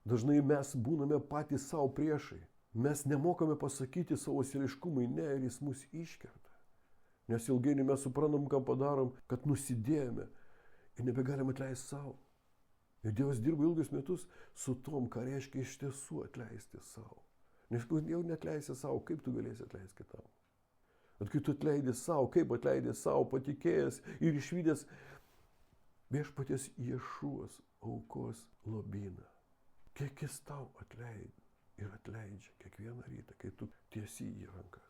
Dažnai mes būname patys savo priešai. Mes nemokame pasakyti savo sieliškumui ne ir jis mus iškerta. Nes ilgainiui mes suprantam, ką padarom, kad nusidėjome ir nebegalim atleisti savo. Ir Dievas dirba ilgus metus su tom, ką reiškia iš tiesų atleisti savo. Nes jau netleisi savo, kaip tu galėsi atleisti kitam? Bet kai tu atleidi savo, kaip atleidi savo, patikėjęs ir išvydęs viešpaties Ješuos aukos lobyną. Kiek jis tau atleidė ir atleidžia kiekvieną rytą, kai tu tiesi į rankas.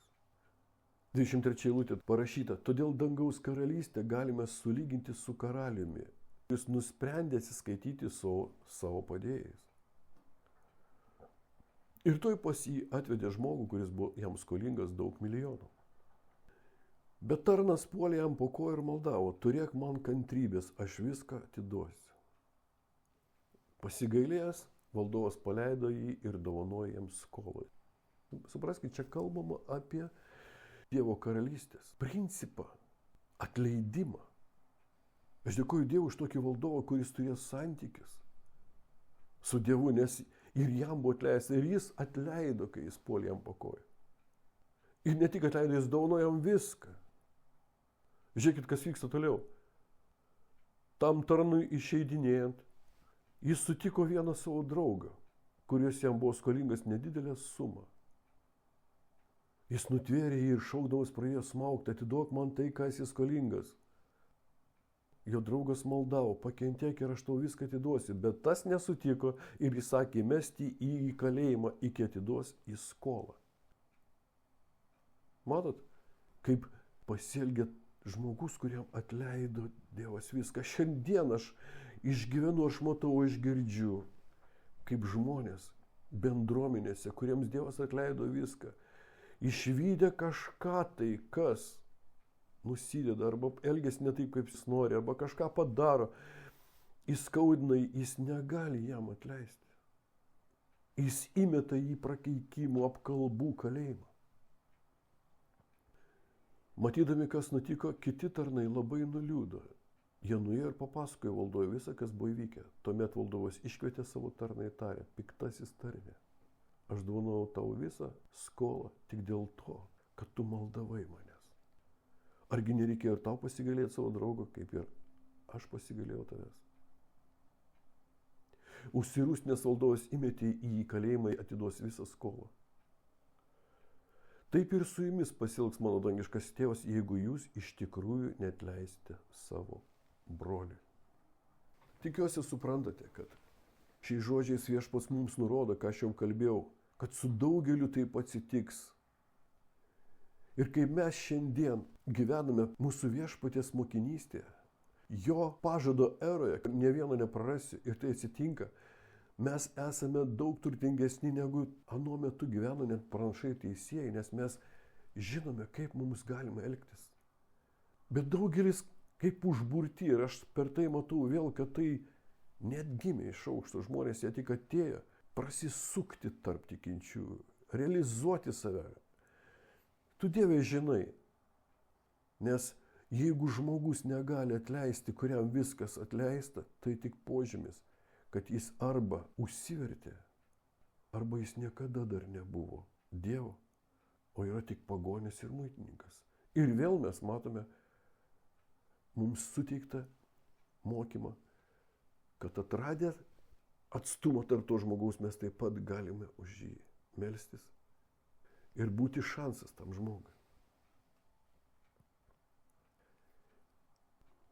23 eilutė parašyta, todėl dangaus karalystę galime sulyginti su karaliumi. Jis nusprendė atsiskaityti su savo padėjėjais. Ir toj pas jį atvedė žmogų, kuris buvo jam skolingas daug milijonų. Bet tarnas puolė jam po kojų ir maldavo, turėk man kantrybės, aš viską atiduosiu. Pasigailėjęs, valdovas paleido jį ir dovanojo jam skolą. Supraskite, čia kalbama apie Dievo karalystės principą, atleidimą. Aš dėkoju Dievui už tokį valdovą, kuris turėjo santykis su Dievu, nes ir jam buvo atleista, ir jis atleido, kai jis puolė jam po kojų. Ir ne tik atleido, jis dovanojo jam viską. Žiūrėkit, kas vyksta toliau. Tam tarnui išeidinėjant, jis sutiko vieną savo draugą, kuris jam buvo skolingas nedidelę sumą. Jis nutvėrė jį ir šaukdamas pradėjo smaugti, atiduok man tai, ką esi skolingas. Jo draugas maldavo, pakentėk ir aš tau viską atiduosiu, bet tas nesutiko ir jis sakė, mesti į kalėjimą iki atiduos į skolą. Matot, kaip pasielgė žmogus, kuriam atleido Dievas viską. Šiandien aš išgyvenu, aš matau, aš girdžiu, kaip žmonės bendruomenėse, kuriems Dievas atleido viską, išvydę kažką tai, kas nusideda arba elgiasi ne taip, kaip jis nori, arba kažką padaro, įskaudina, jis negali jam atleisti. Jis įmeta jį prakeikimų, apkalbų kalėjimą. Matydami, kas nutiko, kiti tarnai labai nuliūdo. Jie nuėjo ir papasakojo valdovui visą, kas buvo įvykę. Tuomet valdovas iškvietė savo tarną ir tarė, piktasis tarne, aš dovanojau tau visą skolą tik dėl to, kad tu maldavai manęs. Argi nereikėjo ir tau pasigailėti savo draugo, kaip ir aš pasigailėjau tavęs. Užsirūstinęs valdovas įmetė į kalėjimą, atiduos visą skolą. Taip ir su jumis pasielgs mano dangiškas tėvas, jeigu jūs iš tikrųjų neatleisite savo broliui. Tikiuosi suprantate, kad šiais žodžiais viešpats mums nurodo, ką aš jau kalbėjau, kad su daugeliu taip atsitiks. Ir kai mes šiandien gyvename mūsų viešpaties mokinystėje, jo pažado eroje, kad ne vieno neprarasiu ir tai atsitinka, mes esame daug turtingesni negu anuo metu gyveno net pranašai teisėjai, nes mes žinome, kaip mums galima elgtis. Bet daugelis kaip užburti ir aš per tai matau vėl, kad tai net gimė iš aukšto, žmonės jie tik atėjo prasisukti tarp tikinčiųjų, realizuoti save. Tu Dieve žinai, nes jeigu žmogus negali atleisti, kuriam viskas atleista, tai tik požymis, kad jis arba užsivertė, arba jis niekada dar nebuvo Dievo, o yra tik pagonis ir muitininkas. Ir vėl mes matome mums suteiktą mokymą, kad atradę atstumą tarp to žmogaus mes taip pat galime už jį melstis ir būti šansas tam žmogui.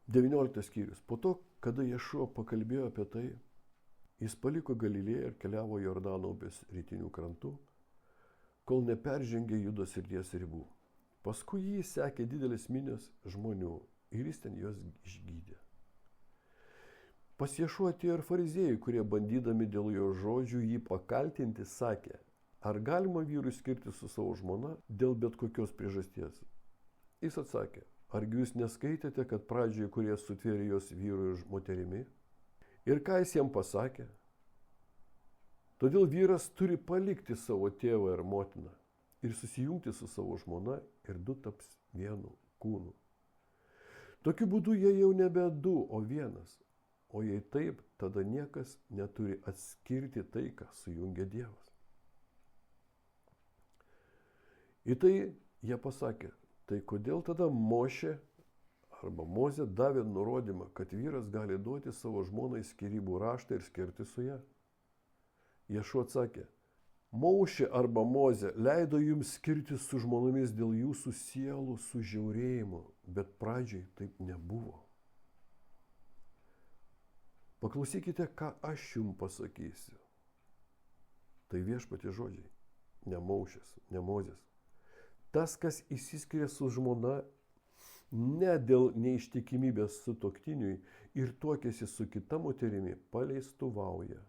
19 skyrius. Po to, kada Ješua pakalbėjo apie tai, jis paliko Galilėją ir keliavo Jordano upės rytiniu krantu, kol neperžengė Judos srities ribų. Paskui jį sekė didelis minios žmonių ir jis ten juos išgydė. Pas Ješuą atėjo ir fariziejai, kurie bandydami dėl jo žodžių jį pakaltinti, sakė, ar galima vyrui skirti su savo žmona dėl bet kokios priežasties? Jis atsakė, argi jūs neskaitėte, kad pradžioje, kurie sutvėrė jos vyru ir moterimi? Ir ką jis jam pasakė? Todėl vyras turi palikti savo tėvą ir motiną ir susijungti su savo žmona ir du taps vienu kūnu. Tokiu būdu jie jau nebe du, o vienas. O jei taip, tada niekas neturi atskirti tai, ką sujungia Dievas. Į tai jie pasakė, tai kodėl tada Mozė davė nurodymą, kad vyras gali duoti savo žmonai skyrybų raštą ir skirti su ją? Ješua atsakė, Mozė leido jums skirtis su žmonomis dėl jūsų sielų sužiaurėjimo, bet pradžiai taip nebuvo. Paklausykite, ką aš jums pasakysiu. Tai viešpatie žodžiai, ne Mozės. Tas, kas išsiskiria su žmona, ne dėl neištikimybės sutuoktiniui ir tuokiasi su kita moterimi, paleistuvauja.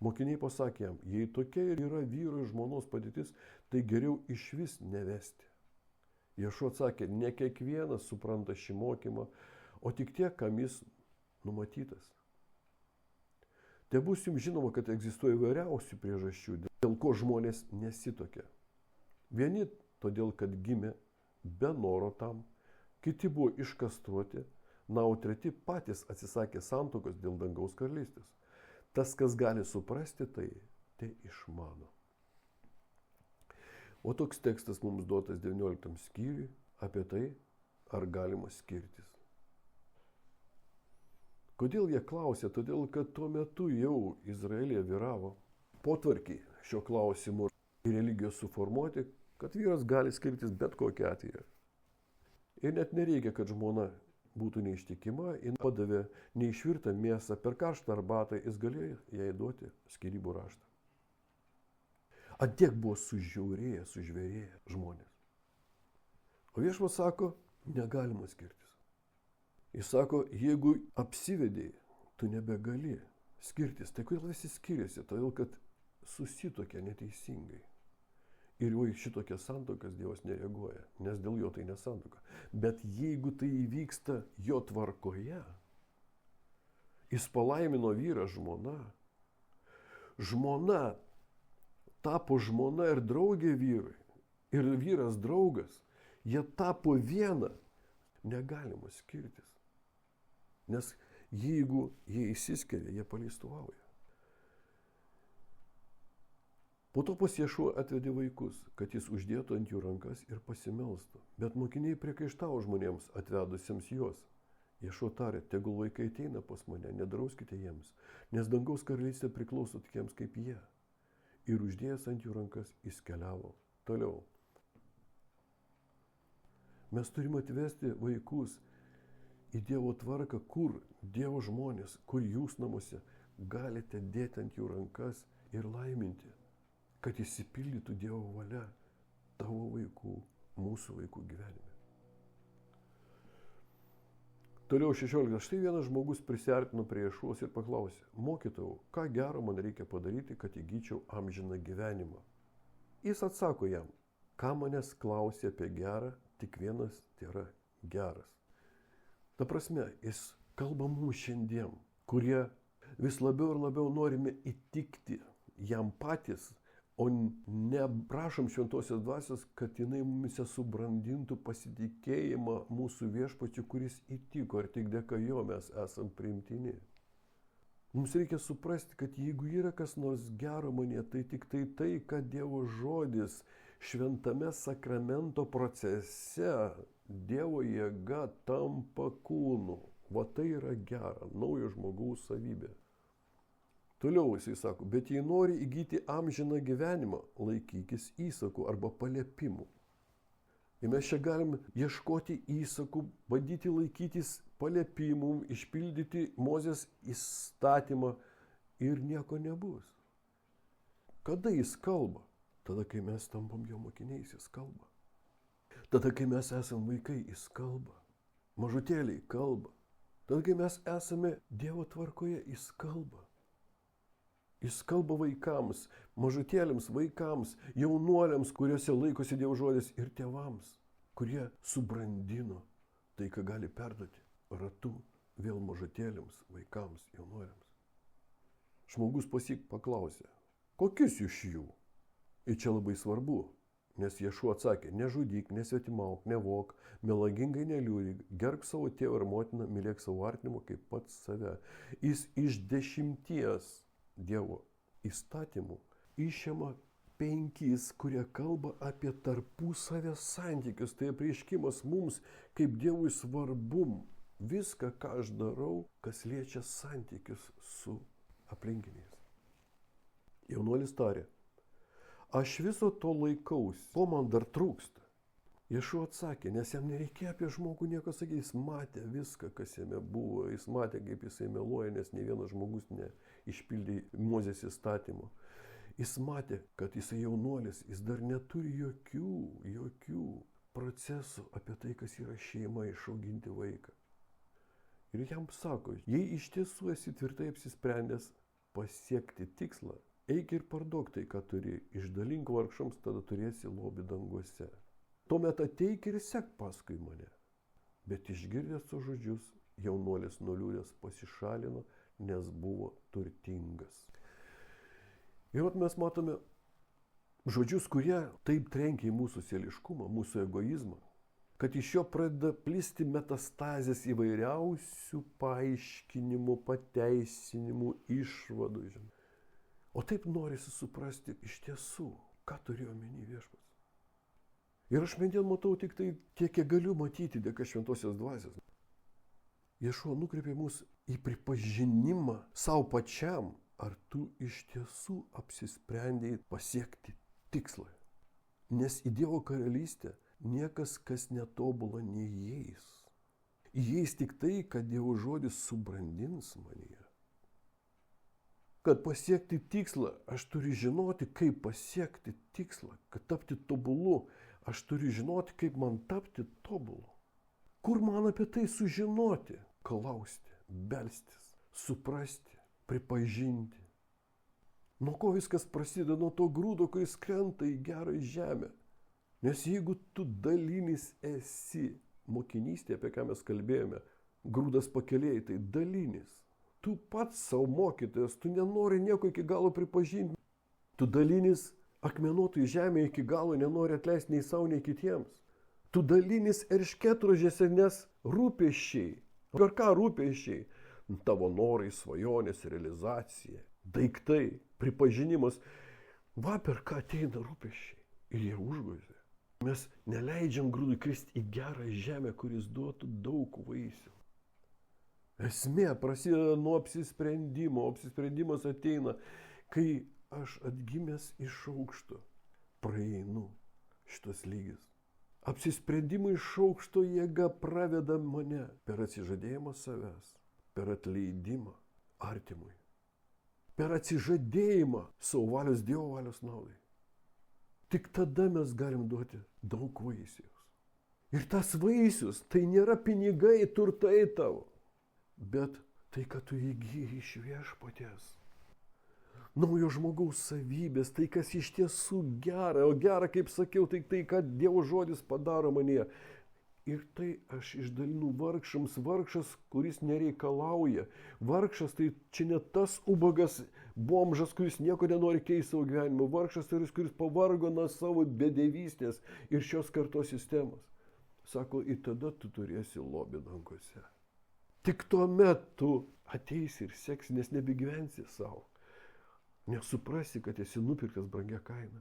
Mokiniai pasakė jam, jei tokia ir yra vyro ir žmonos padėtis, tai geriau išvis nevesti. Ješua atsakė, ne kiekvienas supranta šį mokymą, o tik tie, kam jis numatytas. Te bus jums žinoma, kad egzistuoja įvairiausių priežasčių, dėl ko žmonės nesituokia. Vieni todėl, kad gimė be noro tam, kiti buvo iškastruoti, o treti patys atsisakė santuokos dėl dangaus karalystės. Tas, kas gali suprasti tai išmano. O toks tekstas mums duotas 19 skyriui apie tai, ar galima skirtis. Kodėl jie klausė? Todėl, kad tuo metu jau Izraelyje vyravo potvarkiai šio klausimu ir religijos suformuoti, kad vyras gali skirtis bet kokiu atveju. Ir net nereikia, kad žmona būtų neištikima, jis padavė neišvirtą mėsą per karštą arbatą, jis galėjo jai duoti skyrybų raštą. Atiek buvo sužvėrėję žmonės. O viešpats sako, negalima skirtis. Jis sako, jeigu apsivedėjai, tu nebegali skirtis. Tai kodėl visi skiriasi? Todėl, kad susituokia neteisingai. Ir jau šitokias santuokas Dievas nereaguoja, nes dėl jo tai nesantuoka. Bet jeigu tai įvyksta jo tvarkoje, jis palaimino vyrą žmona, žmona tapo žmona ir draugė vyrui, ir vyras draugas, jie tapo viena, negalima skirtis. Nes jeigu jie išsiskiria, jie paleistuvauja. Po to pas Ješua atvedė vaikus, kad jis uždėtų ant jų rankas ir pasimelstų. Bet mokiniai priekaištavo žmonėms atvedusiems juos. Ješua tarė, tegul vaikai ateina pas mane, nedrauskite jiems, nes dangaus karalystė priklauso tokiems kaip jie. Ir uždėjęs ant jų rankas, jis keliavo toliau. Mes turime atvesti vaikus į Dievo tvarką, kur Dievo žmonės, kur jūs namuose galite dėti ant jų rankas ir laiminti, kad išsipildytų Dievo valia tavo vaikų, mūsų vaikų gyvenime. Toliau 16. Štai vienas žmogus prisiartino prie Ješuos ir paklausė, mokytojau, ką gero man reikia padaryti, kad įgyčiau amžiną gyvenimą? Jis atsako jam, ką manęs klausė apie gerą, tik vienas tai yra geras. Ta prasme, jis kalba mums šiandien, kurie vis labiau ir labiau norime įtikti jam patys, o ne prašom šventosios dvasios, kad jinai mumise subrandintų pasitikėjimą mūsų viešpačiu, kuris įtiko ir tik dėka jo mes esam priimtini. Mums reikia suprasti, kad jeigu yra kas nors gero manyje, tai tik tai, kad Dievo žodis šventame sakramento procese, Dievo jėga tampa kūnu. Va tai yra gera, naujo žmogaus savybė. Toliau jisai sako, bet jei nori įgyti amžiną gyvenimą, laikykis įsakų arba paliepimų. Ir mes čia galim ieškoti įsakų, bandyti laikytis paliepimų, išpildyti Mozės įstatymą ir nieko nebus. Kada jis kalba? Tada, kai mes tampam jo mokiniais, jis kalba. Tada, kai mes esame vaikai, jis kalba. Mažutėliai kalba. Tada, kai mes esame Dievo tvarkoje, jis kalba. Jis kalba vaikams, mažutėliams, vaikams, jaunuoliams, kuriuose laikosi Dievo žodis ir tėvams, kurie subrandino tai, ką gali perduoti ratu vėl mažutėliams, vaikams, jaunuoliams. Žmogus paklausė, kokius iš jų? Ir čia labai svarbu, Nes Ješua atsakė, nežudyk, nesvetimauk, nevok, melagingai neliūdik, gerbk savo tėvą ir motiną, mylėk savo artimą kaip pats save. Jis iš 10 Dievo įstatymų išima 5, kurie kalba apie tarpusavio santykius. Tai apreiškimas mums, kaip Dievui svarbu viską, ką aš darau, kas liečia santykius su aplinkiniais. Jaunuolis tarė, aš viso to laikausi, ko man dar trūksta. Ješua atsakė, nes jam nereikėjo apie žmogų nieko sakyti, jis matė viską, kas jame buvo, jis matė, kaip jisai meluoja, nes ne vienas žmogus neišpildė Mozės įstatymo. Jis matė, kad jisai jaunuolis, jis dar neturi jokių procesų apie tai, kas yra šeima, išauginti vaiką. Ir jam sako, jei iš tiesų esi tvirtai apsisprendęs pasiekti tikslą, eik ir parduok tai, ką turi, išdalink vargšams, tada turėsi lobį danguose. Tuomet ateik ir sek paskui mane. Bet išgirdęs tos žodžius, jaunuolis nuliūdęs pasišalino, nes buvo turtingas. Ir mes matome žodžius, kurie taip trenkia į mūsų sieliškumą, mūsų egoizmą, kad iš jo pradeda plisti metastazės įvairiausių paaiškinimų, pateisinimų, išvadų. O taip norisi suprasti iš tiesų, ką turėjo omeny Viešpats. Ir aš šiandien matau tik tai tiek, kiek galiu matyti dėka šventosios dvasios. Ješua nukreipė mus į pripažinimą savo pačiam, ar tu iš tiesų apsisprendėjai pasiekti tikslą. Nes į Dievo karalystę niekas, kas netobula, neįeis. Įeis tik tai, kad Dievo žodis subrandins manyje. Kad pasiekti tikslą, aš turiu žinoti, kaip pasiekti tikslą. Kad tapti tobulu, aš turiu žinoti, kaip man tapti tobulu. Kur man apie tai sužinoti? Klausti, belstis, suprasti, pripažinti. Nuo ko viskas prasideda? Nuo to grūdo, kuris krenta į gerą žemę. Nes jeigu tu dalinis esi, mokinystė, apie ką mes kalbėjome, grūdas pakelėjai, tai dalinis. Tu pats savo mokytojas, tu nenori nieko iki galo pripažinti. Tu dalinis akmenuotų į žemę iki galo nenori atleisti nei savo, nei kitiems. Tu dalinis eršketrožėse, nes rūpesčiai. Per ką rūpesčiai? Tavo norai, svajonės, realizacija, daiktai, pripažinimas. Va per ką ateina rūpesčiai. Ir jie užgožia. Mes neleidžiam grūdui kristi į gerą žemę, kuris duotų daug vaisių. Esmė prasideda nuo apsisprendimo. Apsisprendimas ateina, kai aš atgimęs iš aukšto praeinu šitos lygis. Apsisprendimo iš aukšto jėga praveda mane per atsižadėjimą savęs, per atleidimą artimui, per atsižadėjimą savo valios Dievo valios naudai. Tik tada mes galim duoti daug vaisius. Ir tas vaisius tai nėra pinigai, turtai tavo, bet tai, kad tu įgyji iš Viešpaties. Naujo žmogaus savybės, tai kas iš tiesų gera, o gera, kaip sakiau, tai tai, kad Dievo žodis padaro manyje. Ir tai aš išdalinu vargšams, vargšas, kuris nereikalauja. Vargšas tai čia ne tas ubagas bomžas, kuris nieko nenori keisti savo gyvenimo. Vargšas tai kuris pavargo nuo savo bedevystės ir šios kartos sistemos. Sako, ir tada tu turėsi lobį danguose. Tik tuomet tu ateisi ir seksi, nes nebegyvensi savo. Nesuprasi, kad esi nupirktas brangia kaina.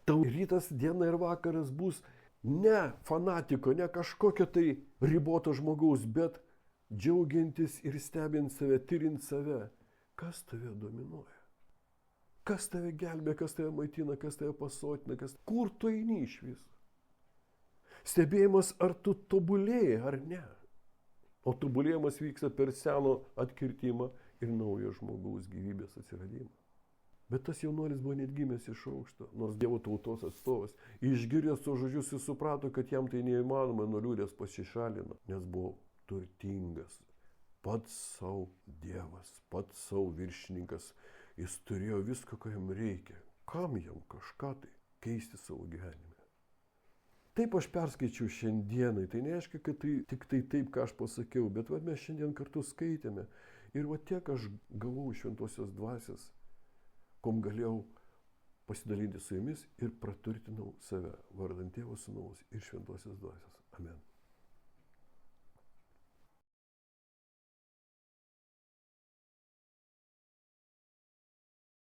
Tau rytas, diena ir vakaras bus ne fanatiko, ne kažkokio tai riboto žmogaus, bet džiaugiantis ir stebint save, tyrint save. Kas tave dominuoja? Kas tave gelbė, kas tave maitina, kas tave pasotina, kur tu eini iš viso? Stebėjimas, ar tu tobulėjai ar ne. O tobulėjimas vyksta per seno atkirtimą ir naujo žmogaus gyvybės atsiradimą. Bet tas jaunuolis buvo net gimęs iš aukšto, nors Dievo tautos atstovas. Išgirdęs tos žodžius jis suprato, kad jam tai neįmanoma, nuliūdęs pasišalino, nes buvo turtingas. Pats savo Dievas, pats savo viršininkas, jis turėjo viską, ką jam reikia. Kam jam kažką tai keisti savo gyvenime? Taip aš perskaičiau šiandienai, tai neaiškia, kad tai tik tai taip, ką aš pasakiau, bet va, mes šiandien kartu skaitėme. Ir va tiek aš gavau šventosios dvasios, kom galėjau pasidalinti su jumis ir praturtinau save, vardant Tėvo, Sūnaus ir Šventosios Dvasios. Amen.